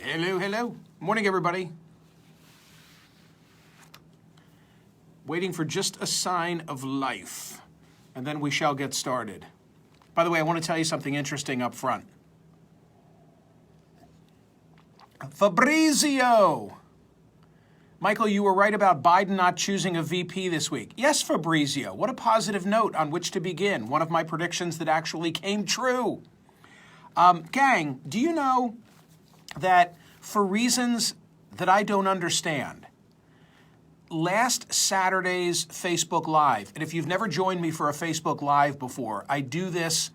Hello, hello. Morning, everybody. Waiting for just a sign of life, and then we shall get started. By the way, I want to tell you something interesting up front. Fabrizio! Michael, you were right about Biden not choosing a VP this week. Yes, Fabrizio. What a positive note on which to begin. One of my predictions that actually came true. Gang, do you know that for reasons that I don't understand, last Saturday's Facebook Live, and if you've never joined me for a Facebook Live before, I do this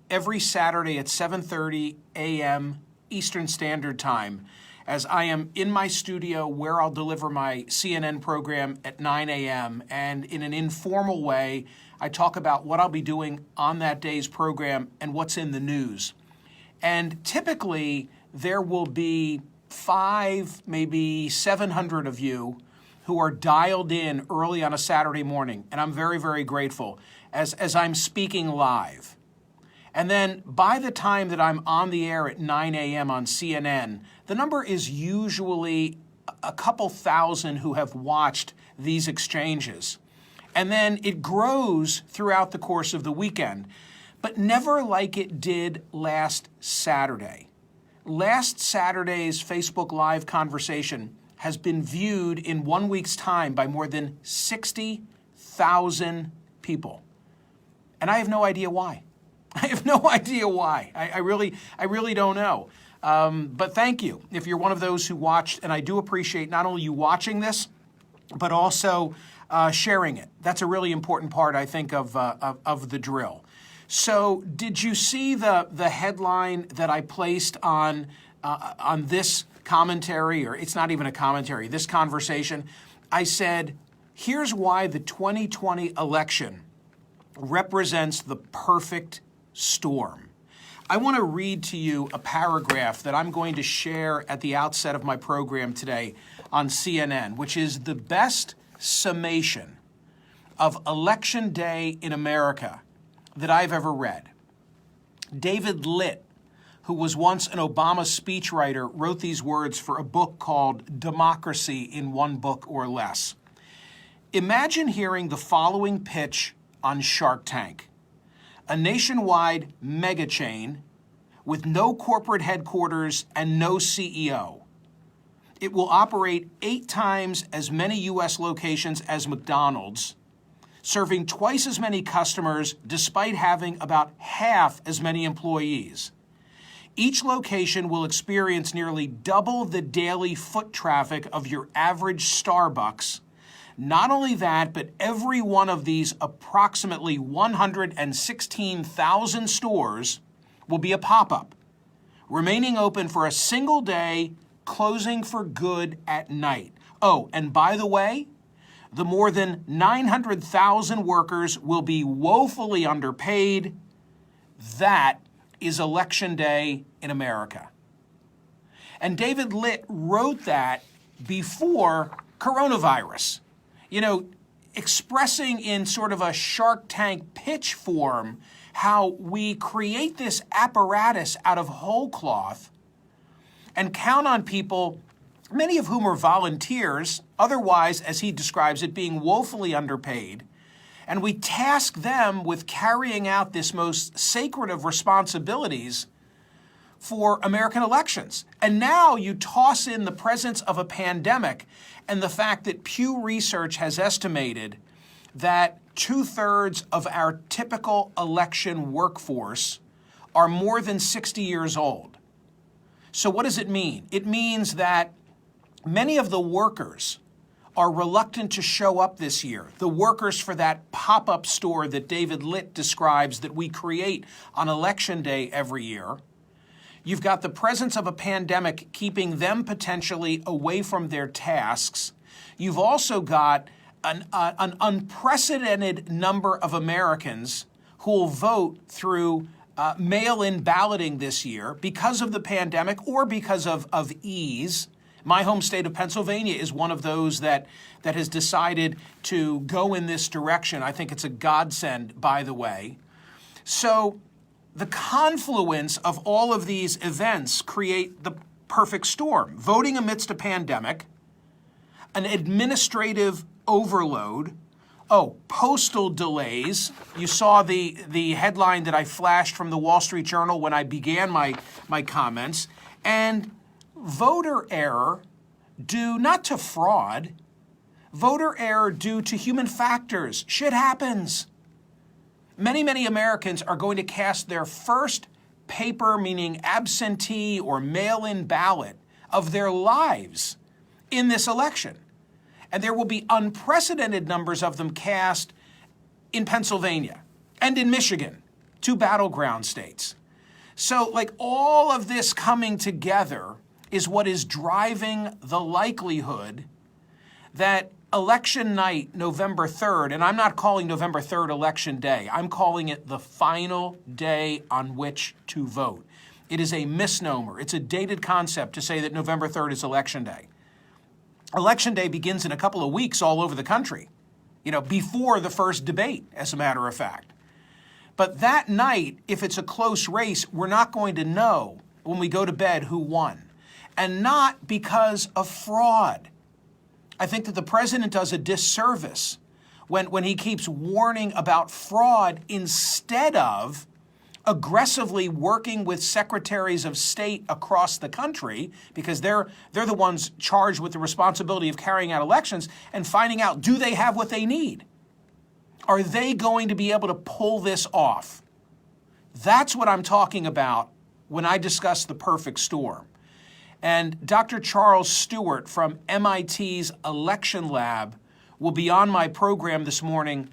every Saturday at 7:30 a.m. Eastern Standard Time, as I am in my studio where I'll deliver my CNN program at 9 a.m. And in an informal way, I talk about what I'll be doing on that day's program and what's in the news. And typically, there will be 500, maybe 700 of you who are dialed in early on a Saturday morning. And I'm very, very grateful as I'm speaking live. And then by the time that I'm on the air at 9 a.m. on CNN, the number is usually a couple thousand who have watched these exchanges. And then it grows throughout the course of the weekend, but never like it did last Saturday. Last Saturday's Facebook Live conversation has been viewed in 1 week's time by more than 60,000 people. And I have no idea why. I have no idea why. I really don't know. But thank you if you're one of those who watched, and I do appreciate not only you watching this, but also sharing it. That's a really important part, I think, of the drill. So did you see the headline that I placed on this commentary, or it's not even a commentary, this conversation? I said, here's why the 2020 election represents the perfect storm. I want to read to you a paragraph that I'm going to share at the outset of my program today on CNN, which is the best summation of Election Day in America that I've ever read. David Litt, who was once an Obama speechwriter, wrote these words for a book called Democracy in One Book or Less. Imagine hearing the following pitch on Shark Tank. A nationwide mega chain with no corporate headquarters and no CEO. It will operate 8 times as many U.S. locations as McDonald's, serving twice as many customers despite having about half as many employees. Each location will experience nearly double the daily foot traffic of your average Starbucks. Not only that, but every one of these approximately 116,000 stores will be a pop-up, remaining open for a single day, closing for good at night. Oh, and by the way, the more than 900,000 workers will be woefully underpaid. That is Election Day in America. And David Litt wrote that before coronavirus. You know, expressing in sort of a Shark Tank pitch form how we create this apparatus out of whole cloth and count on people, many of whom are volunteers, otherwise, as he describes it, being woefully underpaid, and we task them with carrying out this most sacred of responsibilities for American elections. And now you toss in the presence of a pandemic and the fact that Pew Research has estimated that 2/3 of our typical election workforce are more than 60 years old. So what does it mean? It means that many of the workers are reluctant to show up this year. The workers for that pop-up store that David Litt describes that we create on Election Day every year. You've got the presence of a pandemic keeping them potentially away from their tasks. You've also got an unprecedented number of Americans who will vote through mail-in balloting this year because of the pandemic or because of ease. My home state of Pennsylvania is one of those that has decided to go in this direction. I think it's a godsend, by the way. So the confluence of all of these events create the perfect storm: voting amidst a pandemic, an administrative overload, postal delays. You saw the headline that I flashed from the Wall Street Journal when I began my comments, and voter error due not to fraud, voter error due to human factors. Shit happens. Many Americans are going to cast their first paper, meaning absentee or mail-in ballot, of their lives in this election. And there will be unprecedented numbers of them cast in Pennsylvania and in Michigan, 2 battleground states. So, all of this coming together is what is driving the likelihood that election night, November 3rd, and I'm not calling November 3rd Election Day, I'm calling it the final day on which to vote. It is a misnomer. It's a dated concept to say that November 3rd is Election Day. Election Day begins in a couple of weeks all over the country, before the first debate, as a matter of fact. But that night, if it's a close race, we're not going to know when we go to bed who won. And not because of fraud. I think that the president does a disservice when he keeps warning about fraud instead of aggressively working with secretaries of state across the country, because they're the ones charged with the responsibility of carrying out elections, and finding out, do they have what they need? Are they going to be able to pull this off? That's what I'm talking about when I discuss the perfect storm. And Dr. Charles Stewart from MIT's Election Lab will be on my program this morning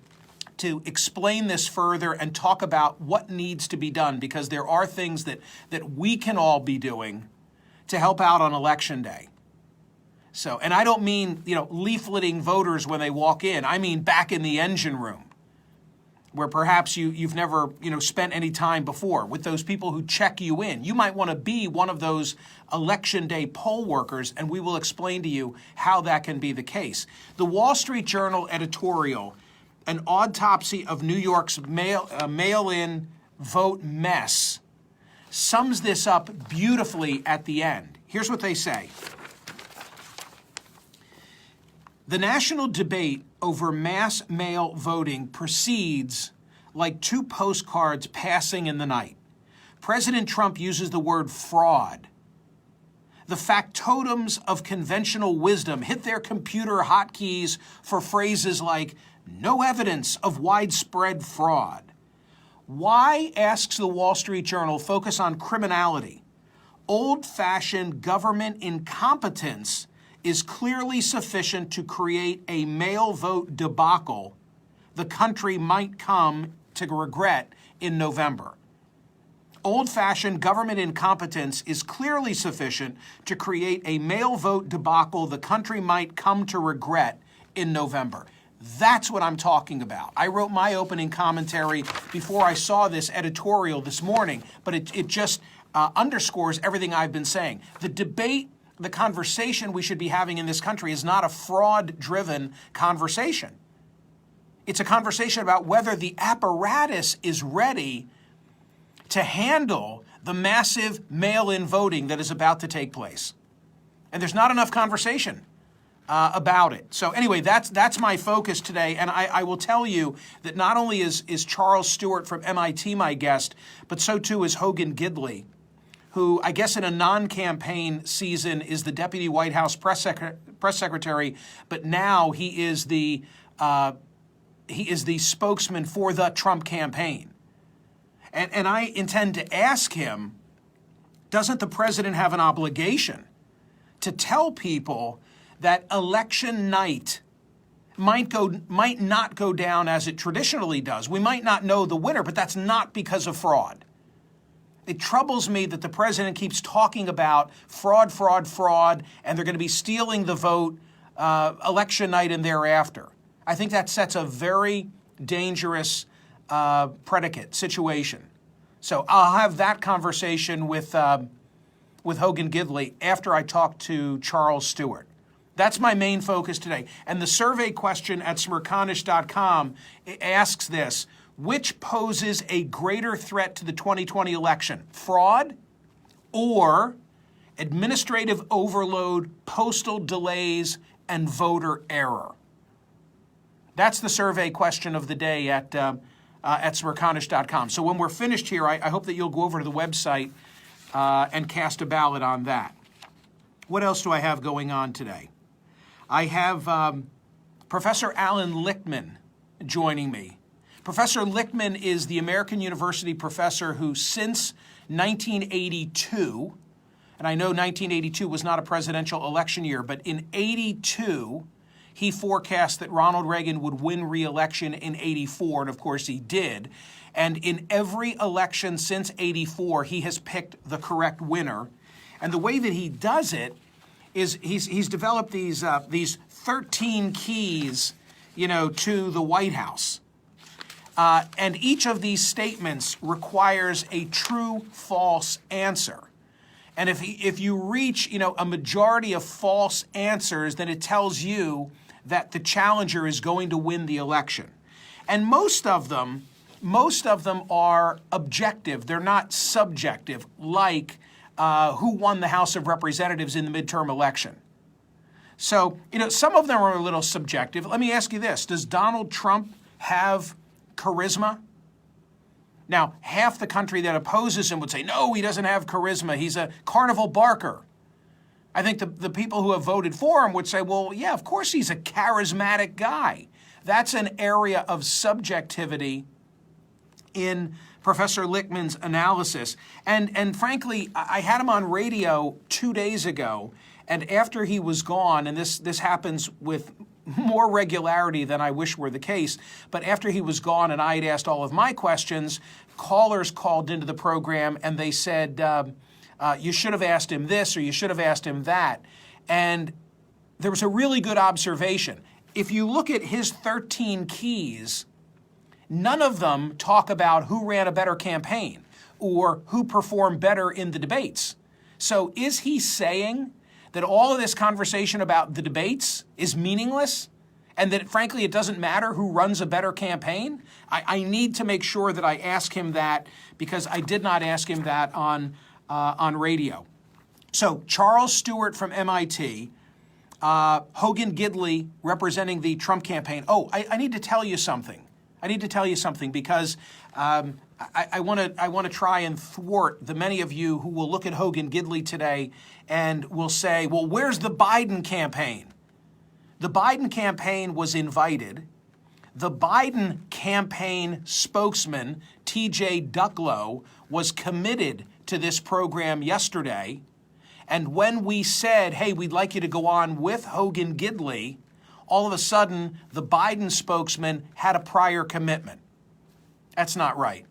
to explain this further and talk about what needs to be done, because there are things that we can all be doing to help out on Election Day. So, and I don't mean, leafleting voters when they walk in. I mean back in the engine room, where perhaps you've never, spent any time before, with those people who check you in. You might want to be one of those Election Day poll workers, and we will explain to you how that can be the case. The Wall Street Journal editorial, An Autopsy of New York's Mail-in Vote Mess, sums this up beautifully at the end. Here's what they say. The national debate over mass mail voting proceeds like 2 postcards passing in the night. President Trump uses the word fraud. The factotums of conventional wisdom hit their computer hotkeys for phrases like, no evidence of widespread fraud. Why, asks the Wall Street Journal, focus on criminality? Old-fashioned government incompetence is clearly sufficient to create a mail vote debacle the country might come to regret in November. Old-fashioned government incompetence is clearly sufficient to create a mail vote debacle the country might come to regret in November. That's what I'm talking about. I wrote my opening commentary before I saw this editorial this morning, but it just underscores everything I've been saying. The debate, the conversation we should be having in this country is not a fraud-driven conversation. It's a conversation about whether the apparatus is ready to handle the massive mail-in voting that is about to take place. And there's not enough conversation about it. So anyway, that's my focus today. And I will tell you that not only is Charles Stewart from MIT my guest, but so too is Hogan Gidley, who I guess in a non-campaign season is the Deputy White House press secretary, but now he is the spokesman for the Trump campaign. And I intend to ask him, doesn't the president have an obligation to tell people that election night might not go down as it traditionally does? We might not know the winner, but that's not because of fraud. It troubles me that the president keeps talking about fraud, and they're going to be stealing the vote election night and thereafter. I think that sets a very dangerous predicate situation. So I'll have that conversation with Hogan Gidley after I talk to Charles Stewart. That's my main focus today. And the survey question at Smerconish.com asks this: which poses a greater threat to the 2020 election, fraud or administrative overload, postal delays, and voter error? That's the survey question of the day at Smerconish.com. So when we're finished here, I hope that you'll go over to the website and cast a ballot on that. What else do I have going on today? I have Professor Alan Lichtman joining me. Professor Lichtman is the American University professor who, since 1982, and I know 1982 was not a presidential election year, but in 82, he forecast that Ronald Reagan would win re-election in 84, and of course he did. And in every election since 84, he has picked the correct winner. And the way that he does it is he's developed these 13 keys, to the White House. And each of these statements requires a true-false answer. And if you reach, a majority of false answers, then it tells you that the challenger is going to win the election. And most of them are objective. They're not subjective, like who won the House of Representatives in the midterm election. So, some of them are a little subjective. Let me ask you this. Does Donald Trump have charisma? Now, half the country that opposes him would say, no, he doesn't have charisma. He's a carnival barker. I think the people who have voted for him would say, well, yeah, of course he's a charismatic guy. That's an area of subjectivity in Professor Lichtman's analysis. And frankly, I had him on radio 2 days ago, and after he was gone, and this happens with more regularity than I wish were the case, but after he was gone and I had asked all of my questions, callers called into the program and they said, you should have asked him this or you should have asked him that. And there was a really good observation. If you look at his 13 keys, none of them talk about who ran a better campaign or who performed better in the debates. So is he saying that all of this conversation about the debates is meaningless and that, frankly, it doesn't matter who runs a better campaign? I need to make sure that I ask him that because I did not ask him that on radio. So Charles Stewart from MIT, Hogan Gidley representing the Trump campaign. Oh, I need to tell you something. Because I want to try and thwart the many of you who will look at Hogan Gidley today and will say, well, where's the Biden campaign? The Biden campaign was invited. The Biden campaign spokesman, T.J. Ducklow, was committed to this program yesterday. And when we said, hey, we'd like you to go on with Hogan Gidley, all of a sudden, the Biden spokesman had a prior commitment. That's not right.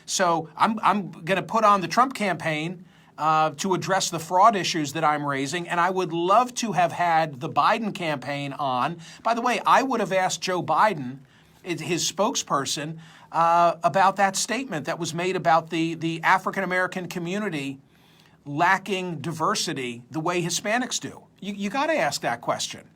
So I'm going to put on the Trump campaign to address the fraud issues that I'm raising, and I would love to have had the Biden campaign on. By the way, I would have asked Joe Biden, his spokesperson, about that statement that was made about the African-American community lacking diversity the way Hispanics do. You got to ask that question.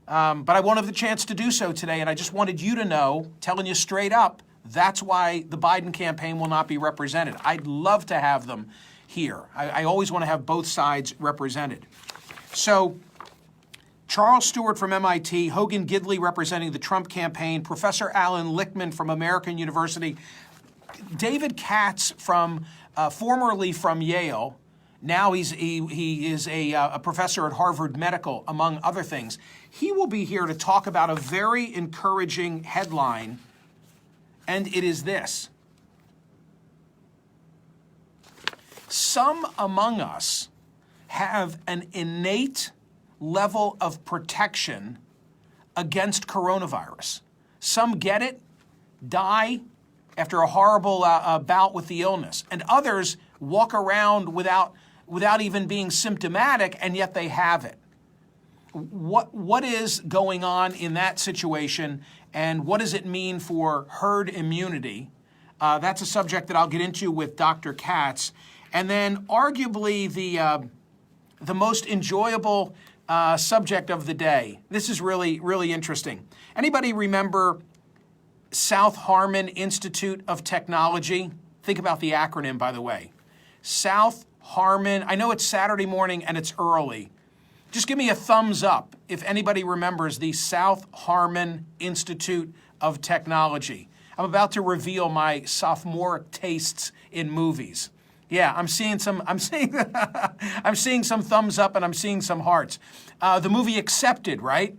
But I won't have the chance to do so today, and I just wanted you to know, telling you straight up, that's why the Biden campaign will not be represented. I'd love to have them here. I always want to have both sides represented. So Charles Stewart from MIT, Hogan Gidley representing the Trump campaign, Professor Alan Lichtman from American University, David Katz from formerly from Yale. Now he is a professor at Harvard Medical, among other things. He will be here to talk about a very encouraging headline, and it is this. Some among us have an innate level of protection against coronavirus. Some get it, die after a horrible bout with the illness, and others walk around without even being symptomatic, and yet they have it. What is going on in that situation, and what does it mean for herd immunity? That's a subject that I'll get into with Dr. Katz. And then arguably the most enjoyable subject of the day. This is really, really interesting. Anybody remember South Harmon Institute of Technology? Think about the acronym, by the way. South Harmon. I know it's Saturday morning and it's early. Just give me a thumbs up if anybody remembers the South Harmon Institute of Technology. I'm about to reveal my sophomoric tastes in movies. Yeah, I'm seeing some thumbs up and I'm seeing some hearts. The movie Accepted, right?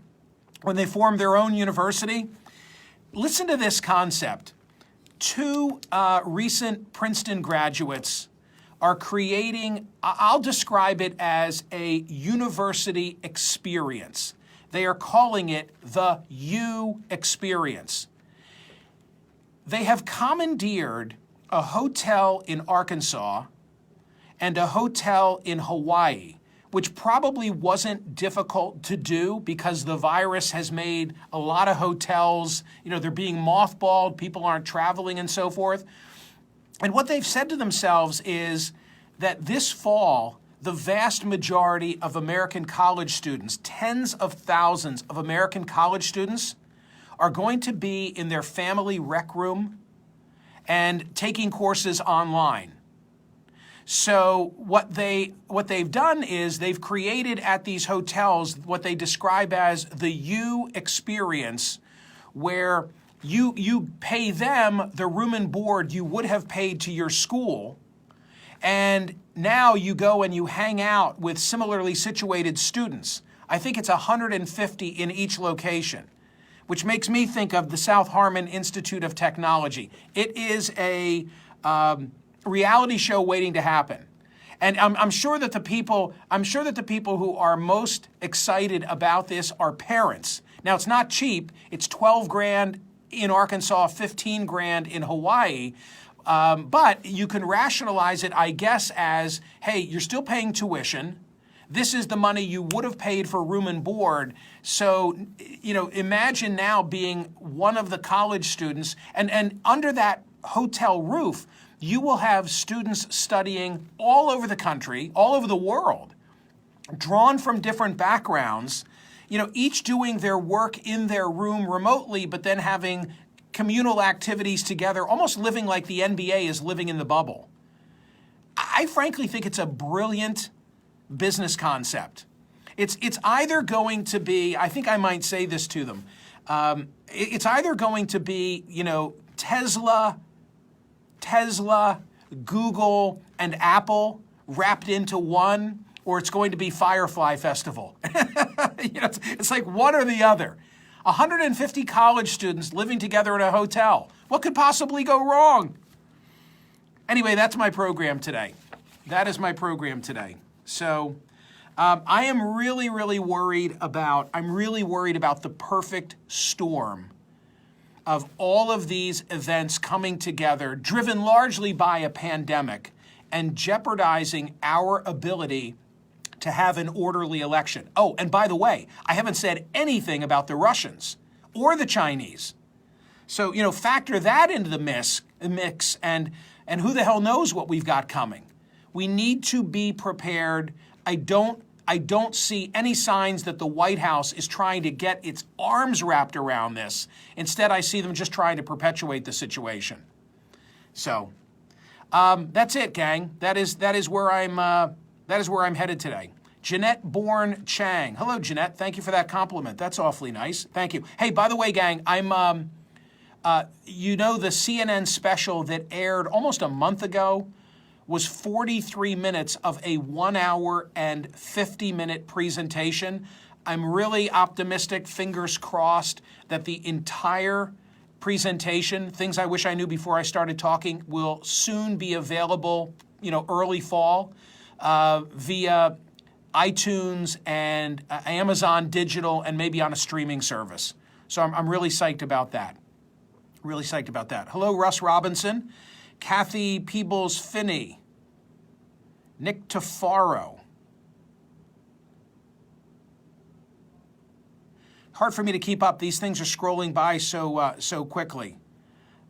When they formed their own university. Listen to this concept. Two recent Princeton graduates are creating, I'll describe it as a university experience. They are calling it the U Experience. They have commandeered a hotel in Arkansas and a hotel in Hawaii, which probably wasn't difficult to do because the virus has made a lot of hotels, they're being mothballed, people aren't traveling and so forth. And what they've said to themselves is that this fall, the vast majority of American college students, tens of thousands of American college students, are going to be in their family rec room and taking courses online. So what they've done is they've created at these hotels what they describe as the U Experience, where you pay them the room and board you would have paid to your school, and now you go and you hang out with similarly situated students. I think it's 150 in each location, which makes me think of the South Harmon Institute of Technology. It is a reality show waiting to happen. And I'm sure that the people who are most excited about this are parents. Now, it's not cheap. It's 12 grand in Arkansas, 15 grand in Hawaii. But you can rationalize it, I guess, as, hey, you're still paying tuition. This is the money you would have paid for room and board. So, imagine now being one of the college students, and under that hotel roof, you will have students studying all over the country, all over the world, drawn from different backgrounds, each doing their work in their room remotely, but then having communal activities together, almost living like the NBA is living in the bubble. I frankly think it's a brilliant business concept. It's either going to be, I think I might say this to them, it's either going to be, Tesla, Google, and Apple wrapped into one, or it's going to be Firefly Festival. It's like one or the other. 150 college students living together in a hotel. What could possibly go wrong? Anyway, that's my program today. That is my program today. So I am really, really worried about the perfect storm of all of these events coming together, driven largely by a pandemic and jeopardizing our ability to have an orderly election. Oh, and by the way, I haven't said anything about the Russians or the Chinese. So, factor that into the mix and who the hell knows what we've got coming. We need to be prepared. I don't see any signs that the White House is trying to get its arms wrapped around this. Instead, I see them just trying to perpetuate the situation. So, that's it, gang. That is where I'm headed today. Jeanette Bourne Chang. Hello, Jeanette. Thank you for that compliment. That's awfully nice. Thank you. Hey, by the way, gang, I'm the CNN special that aired almost a month ago was 43 minutes of a 1 hour and 50-minute presentation. I'm really optimistic, fingers crossed, that the entire presentation, things I wish I knew before I started talking, will soon be available, early fall, via iTunes and Amazon Digital and maybe on a streaming service. So I'm really psyched about that. Really psyched about that. Hello, Russ Robinson. Kathy Peebles-Finney, Nick Tafaro. Hard for me to keep up. These things are scrolling by so quickly.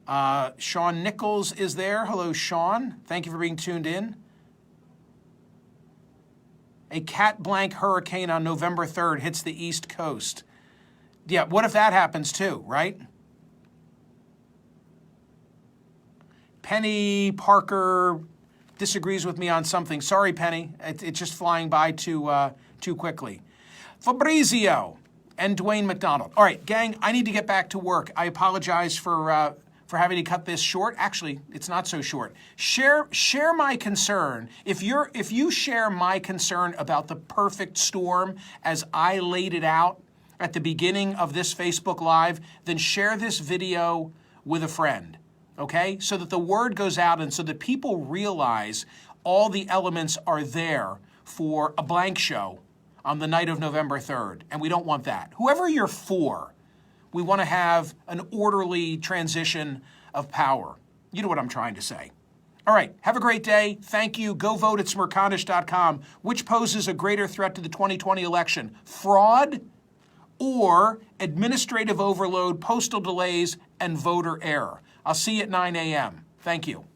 Sean Nichols is there. Hello, Sean. Thank you for being tuned in. A cat blank hurricane on November 3rd hits the East Coast. Yeah, what if that happens too, right? Penny Parker disagrees with me on something. Sorry, Penny. It's just flying by too quickly. Fabrizio and Dwayne McDonald. All right, gang, I need to get back to work. I apologize for having to cut this short. Actually, it's not so short. Share my concern. If you share my concern about the perfect storm as I laid it out at the beginning of this Facebook Live, then share this video with a friend, okay? So that the word goes out and so that people realize all the elements are there for a blank show on the night of November 3rd, and we don't want that. Whoever you're for, we want to have an orderly transition of power. You know what I'm trying to say. All right, have a great day. Thank you. Go vote at Smerconish.com. Which poses a greater threat to the 2020 election? Fraud or administrative overload, postal delays, and voter error? I'll see you at 9 a.m. Thank you.